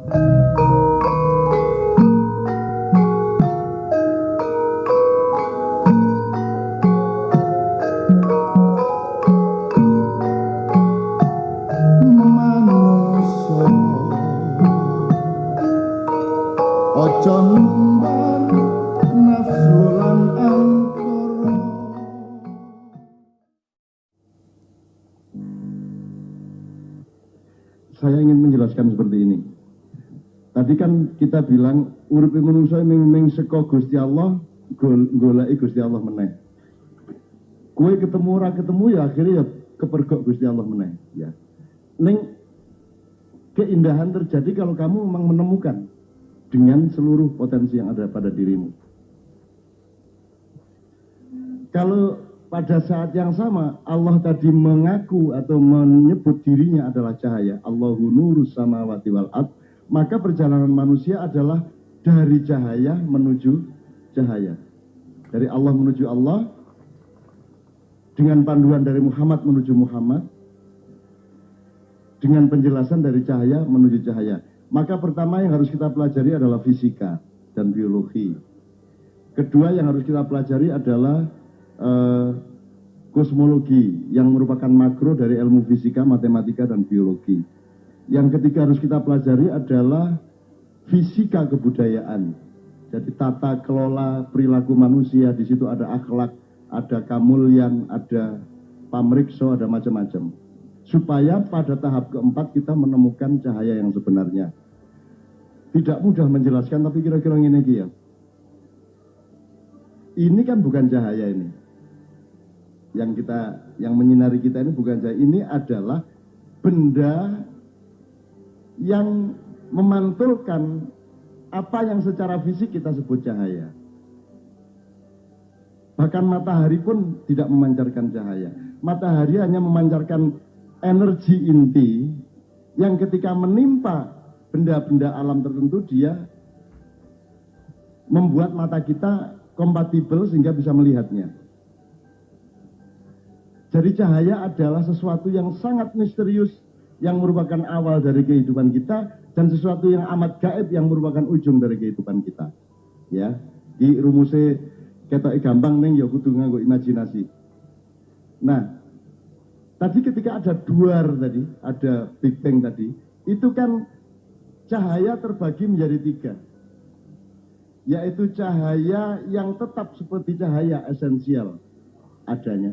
Saya ingin menjelaskan seperti ini. Tadi kan kita bilang uripe manungsa ming saka Gusti Allah, goleki Gusti Allah meneh. Kue ketemu ora ketemu ya akhirnya ya kepergok Gusti Allah meneh, ya. Ning keindahan terjadi kalau kamu memang menemukan dengan seluruh potensi yang ada pada dirimu. Kalau pada saat yang sama Allah tadi mengaku atau menyebut dirinya adalah cahaya, Allahu nurus samawati wal ard, maka perjalanan manusia adalah dari cahaya menuju cahaya. Dari Allah menuju Allah, dengan panduan dari Muhammad menuju Muhammad, dengan penjelasan dari cahaya menuju cahaya. Maka pertama yang harus kita pelajari adalah fisika dan biologi. Kedua yang harus kita pelajari adalah kosmologi yang merupakan makro dari ilmu fisika, matematika, dan biologi. Yang ketiga harus kita pelajari adalah fisika kebudayaan. Jadi tata kelola perilaku manusia, di situ ada akhlak, ada kamulyan, ada pamrikso, ada macam-macam. Supaya pada tahap keempat kita menemukan cahaya yang sebenarnya. Tidak mudah menjelaskan, tapi kira-kira ini ya. Ini kan bukan cahaya ini. Yang menyinari kita ini bukan cahaya. Ini adalah benda yang memantulkan apa yang secara fisik kita sebut cahaya. Bahkan matahari pun tidak memancarkan cahaya. Matahari hanya memancarkan energi inti yang ketika menimpa benda-benda alam tertentu dia membuat mata kita kompatibel sehingga bisa melihatnya. Jadi cahaya adalah sesuatu yang sangat misterius yang merupakan awal dari kehidupan kita dan sesuatu yang amat gaib yang merupakan ujung dari kehidupan kita. Ya, di rumusnya ketoke gampang ning ya kudu nganggo imajinasi. Nah, tadi ketika ada duar tadi, ada Big Bang tadi, itu kan cahaya terbagi menjadi tiga. Yaitu cahaya yang tetap seperti cahaya esensial adanya.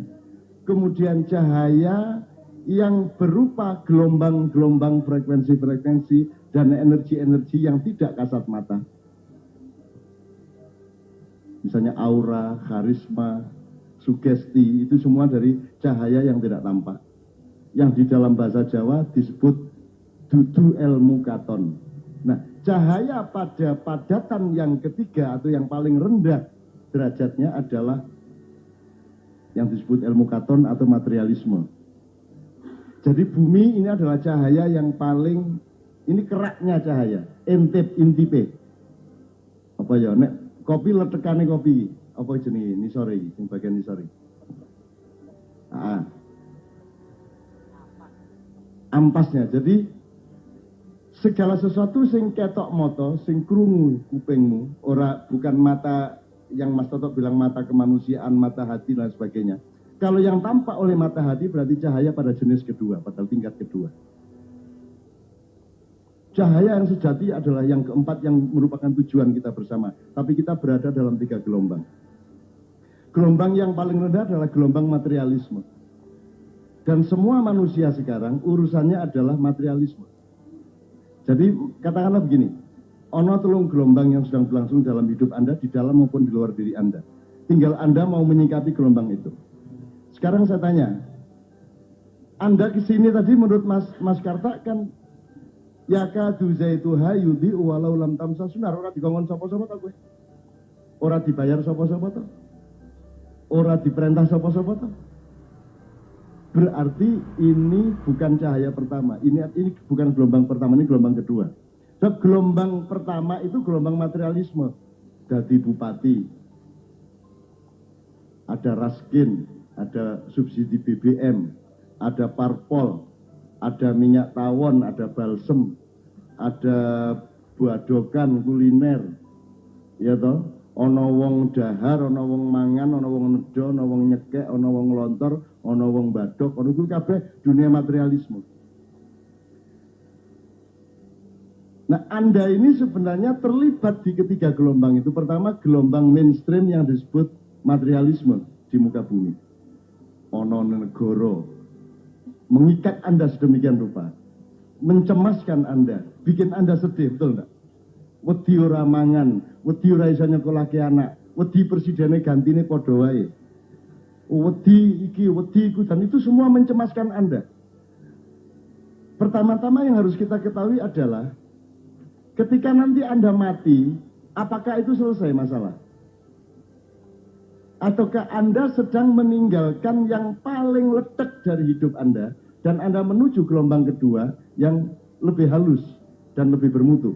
Kemudian cahaya yang berupa gelombang-gelombang frekuensi-frekuensi dan energi-energi yang tidak kasat mata. Misalnya aura, karisma, sugesti, itu semua dari cahaya yang tidak tampak. Yang di dalam bahasa Jawa disebut dudu ilmu katon. Nah, cahaya pada padatan yang ketiga atau yang paling rendah derajatnya adalah yang disebut ilmu katon atau materialisme. Jadi bumi ini adalah cahaya yang paling, ini keraknya cahaya, intipe. Apa ya, nek kopi letekane kopi, apa jenis nisore iki, sing bagian nisore. Ampasnya. Jadi segala sesuatu sing ketok moto, sing krungu kupingmu, bukan mata yang Mas Toto bilang mata kemanusiaan, mata hati dan sebagainya. Kalau yang tampak oleh mata hati berarti cahaya pada jenis kedua, pada tingkat kedua. Cahaya yang sejati adalah yang keempat yang merupakan tujuan kita bersama. Tapi kita berada dalam tiga gelombang. Gelombang yang paling rendah adalah gelombang materialisme. Dan semua manusia sekarang urusannya adalah materialisme. Jadi katakanlah begini, ono telung gelombang yang sedang berlangsung dalam hidup Anda, di dalam maupun di luar diri Anda. Tinggal Anda mau menyikapi gelombang itu. Sekarang saya tanya, Anda kesini tadi menurut Mas Karta kan yakadu zaituha yudhi'u walau lam tamsa sunar. Ora dikongkon sapa-sapa ta kowe? Ora dibayar sapa-sapa ta? Ora diperintah sapa-sapa ta? Berarti ini bukan cahaya pertama. Ini bukan gelombang pertama, ini gelombang kedua. So, gelombang pertama itu gelombang materialisme. Jadi bupati, ada raskin, ada subsidi BBM, ada parpol, ada minyak tawon, ada balsem, ada badokan kuliner, ya toh, ana wong dahar, ana wong mangan, ana wong nedo, ana wong nyekek, ana wong lontor, ana wong badok, ana kuwi kabeh dunia materialisme. Nah, Anda ini sebenarnya terlibat di ketiga gelombang itu. Pertama, gelombang mainstream yang disebut materialisme di muka bumi. Ana negara mengikat Anda sedemikian rupa, mencemaskan Anda, bikin Anda sedih, betul enggak? Wedi ora mangan, wedi ora iso nyekolahke anak, wedi presidene gantine padha wae. Wedi iki, wedi iku, dan itu semua mencemaskan Anda. Pertama-tama yang harus kita ketahui adalah ketika nanti Anda mati, apakah itu selesai masalah? Ataukah Anda sedang meninggalkan yang paling letek dari hidup Anda dan Anda menuju gelombang kedua yang lebih halus dan lebih bermutu?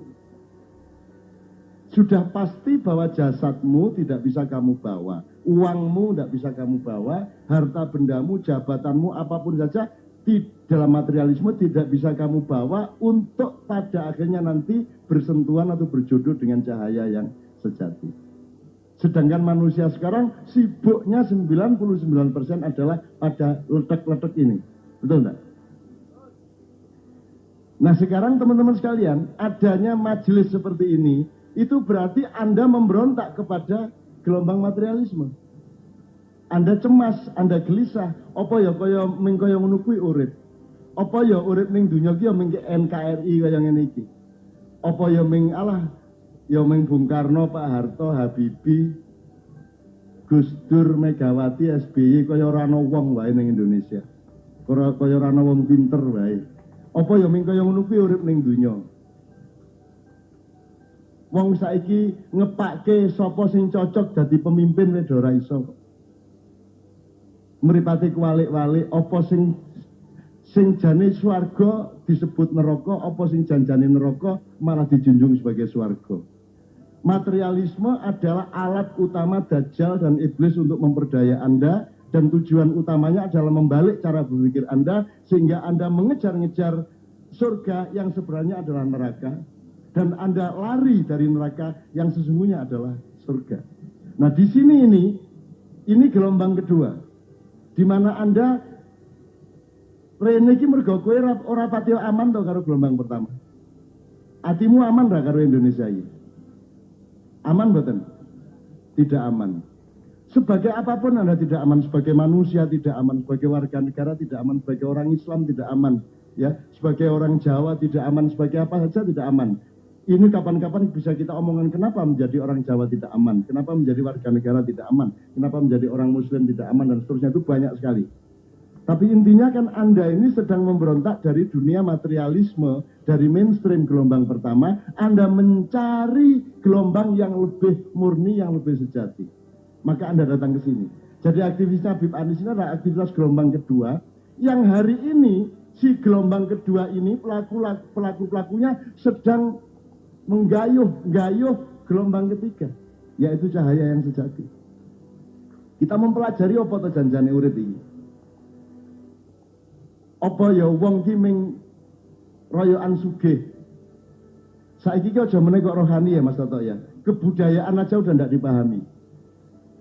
Sudah pasti bahwa jasadmu tidak bisa kamu bawa, uangmu tidak bisa kamu bawa, harta bendamu, jabatanmu, apapun saja di dalam materialisme tidak bisa kamu bawa untuk pada akhirnya nanti bersentuhan atau berjodoh dengan cahaya yang sejati. Sedangkan manusia sekarang sibuknya 99% adalah pada letek-letek ini. Betul enggak? Nah sekarang teman-teman sekalian, adanya majelis seperti ini, itu berarti Anda memberontak kepada gelombang materialisme. Anda cemas, Anda gelisah. Apa ya kaya ming kaya ngono kuwi urip? Apa ya urip ning donya ki ya ming NKRI kaya ngene iki? Apa ya ming alah ya ming Bung Karno, Pak Harto, Habibie, Gus Dur, Megawati, SBY kaya ora ana wong wae ning Indonesia. Kaya ora ana wong pinter wae. Apa ya ming kaya ngono kuwi urip ning donya? Wong saiki ngepake sapa sing cocok dadi pemimpin wis ora iso. Mripate kuwalik-walik apa sing jane swarga disebut neraka, apa sing janjane neraka malah dijunjung sebagai swarga. Materialisme adalah alat utama Dajjal dan iblis untuk memperdaya Anda, dan tujuan utamanya adalah membalik cara berpikir Anda sehingga Anda mengejar-ngejar surga yang sebenarnya adalah neraka. Dan Anda lari dari neraka yang sesungguhnya adalah surga. Nah di sini ini gelombang kedua, di mana Anda rene iki mergo kowe ora pati aman to karo gelombang pertama. Atimu aman ra karo Indonesia iki? Aman mboten? Tidak aman. Sebagai apapun Anda tidak aman, sebagai manusia tidak aman, sebagai warga negara tidak aman, sebagai orang Islam tidak aman, ya, sebagai orang Jawa tidak aman, sebagai apa saja tidak aman. Ini kapan-kapan bisa kita omongkan kenapa menjadi orang Jawa tidak aman, kenapa menjadi warga negara tidak aman, kenapa menjadi orang Muslim tidak aman, dan seterusnya. Itu banyak sekali. Tapi intinya kan Anda ini sedang memberontak dari dunia materialisme, dari mainstream gelombang pertama, Anda mencari gelombang yang lebih murni, yang lebih sejati. Maka Anda datang ke sini. Jadi aktivitas Habib Anies ini adalah aktivitas gelombang kedua, yang hari ini si gelombang kedua ini pelaku-pelakunya sedang menggayuh gelombang ketiga, yaitu cahaya yang sejati. Kita mempelajari apa to janjane urip iki. Apa ya wong ki ming royokan sugih. Saiki ki aja meneh kok rohani ya Mas Toto ya. Kebudayaan aja udah ndak dipahami.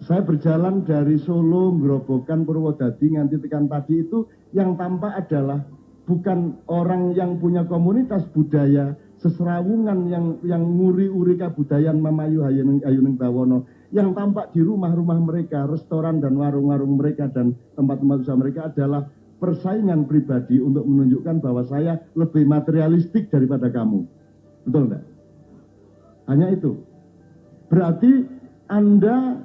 Saya berjalan dari Solo, Grobogan, Purwodadi nganti tekan tadi itu yang tampak adalah bukan orang yang punya komunitas budaya, seserawungan yang nguri-uri kabudayaan mamayu hayuning bawono, yang tampak di rumah-rumah mereka, restoran dan warung-warung mereka dan tempat-tempat usaha mereka adalah persaingan pribadi untuk menunjukkan bahwa saya lebih materialistik daripada kamu. Betul enggak? Hanya itu. Berarti Anda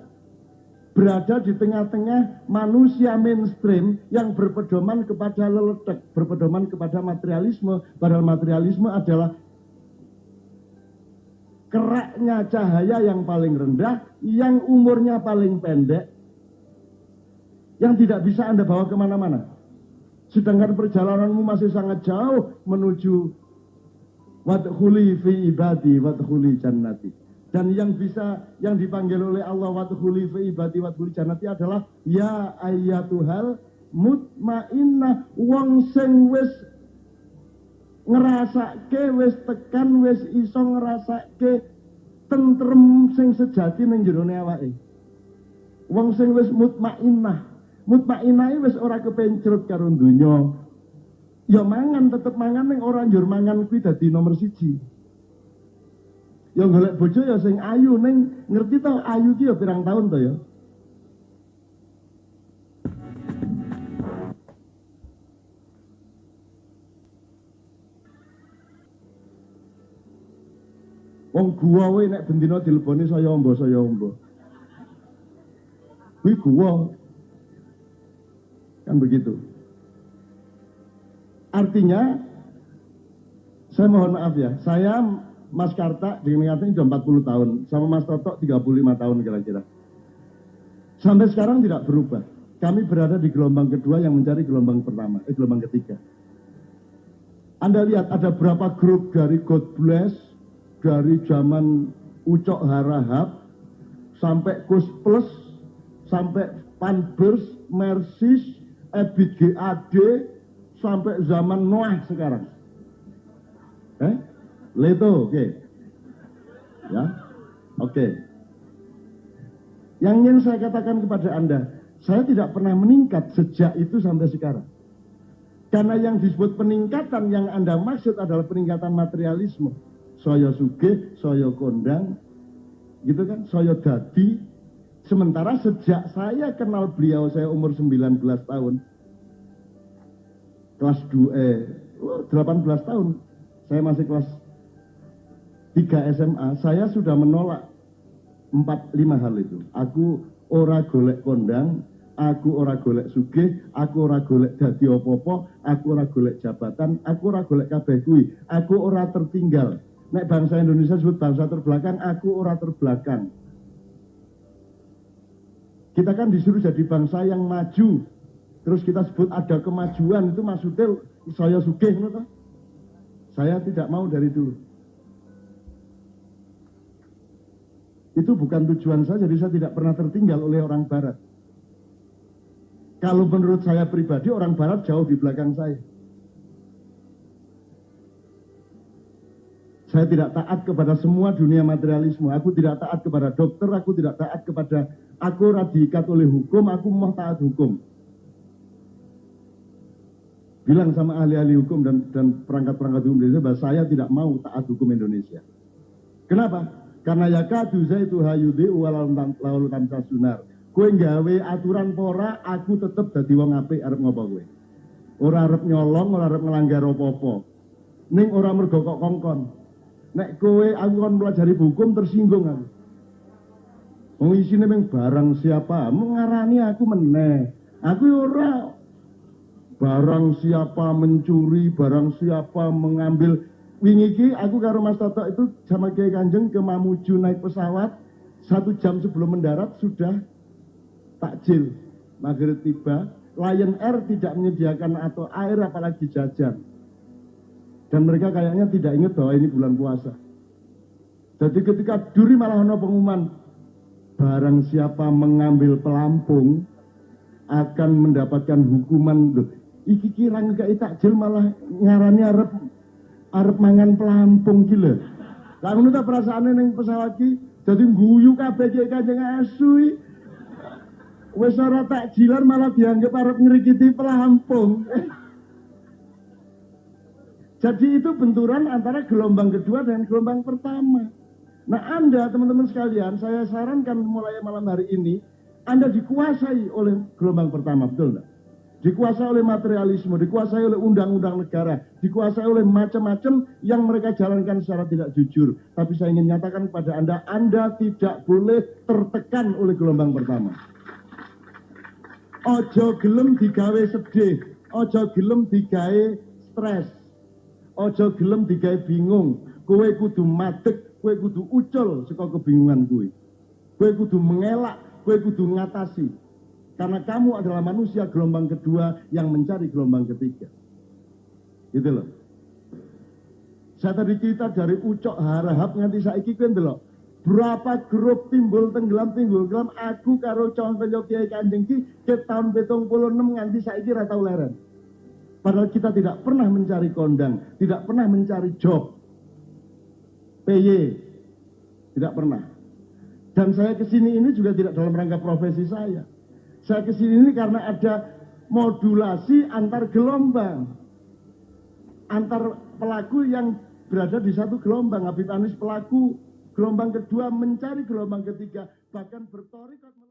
berada di tengah-tengah manusia mainstream yang berpedoman kepada leletek, berpedoman kepada materialisme, padahal materialisme adalah keraknya cahaya yang paling rendah, yang umurnya paling pendek, yang tidak bisa Anda bawa kemana-mana. Sedangkan perjalananmu masih sangat jauh menuju wadkhuli fi ibadi wadkhuli jannati. Dan yang dipanggil oleh Allah wadkhuli fi ibadi wadkhuli jannati adalah ya ayyatuhal mutmainnah, wong sing wis ngrasake wis tekan, wis iso ngrasake tentrem sing sejati ning jerone awake. Wong sing wis mutmainnah, mutmainnah wis ora kepencrut karo donya. Ya mangan tetep mangan ning ora njur mangan kuwi dadi nomor siji. Ya golek bojo ya sing ayu ning ngerti to ayu ki ya pirang tahun to ya. Wong gua wae nek bendina dileboni saya ombo saya ombo. Kuwi gua. Kan begitu. Artinya saya mohon maaf ya, saya Mas Karta dengan ini sudah 40 tahun, sama Mas Toto 35 tahun kira-kira. Sampai sekarang tidak berubah. Kami berada di gelombang kedua yang mencari gelombang pertama, gelombang ketiga. Anda lihat ada berapa grup dari God Bless, dari zaman Ucok Harahap, sampai Kus Plus, sampai Panbers, Mersis, Ebit GAD, sampai zaman Noah sekarang. Leto, oke. Ya, oke. Yang ingin saya katakan kepada Anda, saya tidak pernah meningkat sejak itu sampai sekarang. Karena yang disebut peningkatan yang Anda maksud adalah peningkatan materialisme. Saya sugih, saya kondang, gitu kan, saya dadi. Sementara sejak saya kenal beliau, saya umur 19 tahun, kelas 2, 18 tahun, saya masih kelas 3 SMA, saya sudah menolak 4-5 hal itu. Aku ora golek kondang, aku ora golek sugih, aku ora golek dadi opo-opo, aku ora golek jabatan, aku ora golek kabeh kuwi, aku ora tertinggal. Nek bangsa Indonesia disebut bangsa terbelakang, aku ora terbelakang. Kita kan disuruh jadi bangsa yang maju. Terus kita sebut ada kemajuan, itu maksudnya saya sugih, gitu. Saya tidak mau dari dulu. Itu bukan tujuan saya, jadi saya tidak pernah tertinggal oleh orang Barat. Kalau menurut saya pribadi, orang Barat jauh di belakang saya. Saya tidak taat kepada semua dunia materialisme. Aku tidak taat kepada dokter, aku tidak taat kepada, aku diikat oleh hukum, aku mau taat hukum. Bilang sama ahli-ahli hukum dan perangkat-perangkat hukum Indonesia bahwa saya tidak mau taat hukum Indonesia. Kenapa? Karena yakadu zaitu hayudi'u walau tanpa sunar. Kowe nggawe aturan pora, aku tetep dadi wong apik arep ngopo kowe. Ora arep nyolong, ora arep nglanggar apa-apa. Ning ora mergo kok kongkon. Nek kowe aku kon pelajari hukum tersinggung aku. Wong isine mung barang siapa mengarani aku meneh. Aku ora barang siapa mencuri, barang siapa mengambil. Wingi iki aku karo Mas Toto itu sama Kiai Kanjeng ke Mamuju naik pesawat 1 jam sebelum mendarat sudah takjil maghrib tiba. Lion Air tidak menyediakan atau air apalagi jajan. Dan mereka kayaknya tidak ingat bahwa ini bulan puasa. Jadi ketika duri malah ada pengumuman, barang siapa mengambil pelampung akan mendapatkan hukuman. Loh, iki kira ngekei takjil malah ngarani arep mangan pelampung gila. Lah ngono ta perasaane ning pesawat iki, dadi guyu kabeh Kiai Kanjeng Asu. Wis ora takjilan malah dianggap arep ngrikiti pelampung. Jadi itu benturan antara gelombang kedua dan gelombang pertama. Nah Anda teman-teman sekalian, saya sarankan mulai malam hari ini, Anda dikuasai oleh gelombang pertama, betul enggak? Dikuasai oleh materialisme, dikuasai oleh undang-undang negara, dikuasai oleh macam-macam yang mereka jalankan secara tidak jujur. Tapi saya ingin nyatakan kepada Anda tidak boleh tertekan oleh gelombang pertama. Ojo gelem digawe sedih, ojo gelem digawe stres. Ojo gelem digawe bingung, kowe kudu madeg, kowe kudu ucul saka kebingungan kowe. Kowe kudu mengelak, kowe kudu ngatasi. Karena kamu adalah manusia gelombang kedua yang mencari gelombang ketiga. Gitu loh. Saya tadi cerita dari Ucok Harahap nganti saiki kowe ndelok. Berapa grup timbul tenggelam, aku karo contoh Kiai Kanjeng ki ke tahun 76 nganti saiki ra tau leren. Padahal kita tidak pernah mencari kondang, tidak pernah mencari job, PY, tidak pernah. Dan saya kesini ini juga tidak dalam rangka profesi saya. Saya kesini ini karena ada modulasi antar gelombang, antar pelaku yang berada di satu gelombang. Habib Anies pelaku gelombang kedua mencari gelombang ketiga, bahkan bertorikot.